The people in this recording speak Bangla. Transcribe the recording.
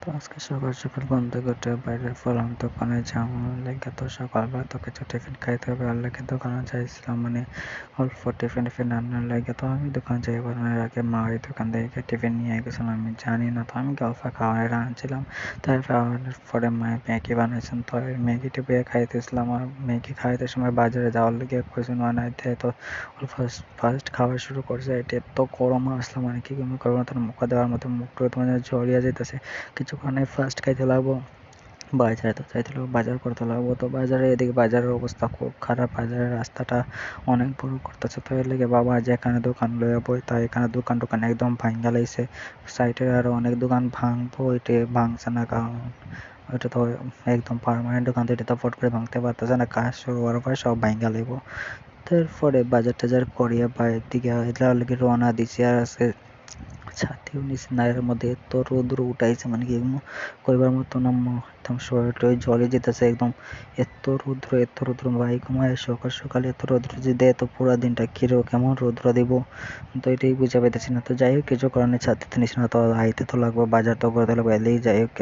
তো আজকে সকাল সকাল বন্ধ করতে বাইরে পড়লাম দোকানে যাওয়ার লেগে। তো সকালবেলা তো কিছু টিফিন খাইতে হবে আর লেগে দোকানে চাইছিলাম মানে অল্প টিফিন আনার লেগে। তো আমি দোকানে যাই বানানোর আগে মা ওই দোকান থেকে টিফিন নিয়ে গেছিলাম, আমি জানি না। তো আমি অল্প খাওয়ার আনছিলাম, তারপর আনার পরে মায়ে ম্যাগি বানাইছেন। তো ম্যাগি টিপে খাইতেছিলাম আর ম্যাগি খাইতে সময় বাজারে যাওয়ার লেগে কইছেন বানাইতে। তো ফার্স্ট খাওয়া শুরু করছে, এটা এত গরম আসলো মানে কি করবো না, মুখ দেওয়ার মতো মুখটা তোমার জড়িয়ে যেতেছে। কিছুক্ষণে ফার্স্ট খাইতে লাগবো বাজারে, তো চাইতে বাজার করতে লাগবো। তো বাজারে এদিকে বাজারের অবস্থা খুব খারাপ, বাজারের রাস্তাটা অনেক বড় করতেছে। তো এর লেগে বাবা যেখানে দোকান লইয়া বই তাই এখানে দোকান একদম ভাঙ্গা লাইছে। সাইডে আরো অনেক দোকান ভাঙবো, এটা ভাঙছে না কারণ ওইটা তো একদম পার্মানেন্ট দোকান, তো এটা তো ফট করে ভাঙতে পারতেছে না, কাজ শুরু হওয়ার পরে সব ভাঙ্গা লাইব। তারপরে বাজার টাজার করিয়া বাইরের দিকে এগুলা লেগে রওনা দিছি। আর আজকে ছাতিও নিছি না, এর মধ্যে এত রৌদ্র উঠাইছে মানে কি কইবার মতো না। একদম শরীরটা জ্বলে যেতেছে একদম, এত রৌদ্র ভাই ঘুমায় সকাল সকাল এত রৌদ্র যদি দেয় তো পুরা দিনটা কেমন রৌদ্র দিব, তো এটাই বুঝা পাইতেছি না। তো যাই হোক কিছু কারণে ছাতিতে নিছি না, তো আইতে তো লাগবো, বাজার তো করতে লাগবো, এলেই যাই হোক।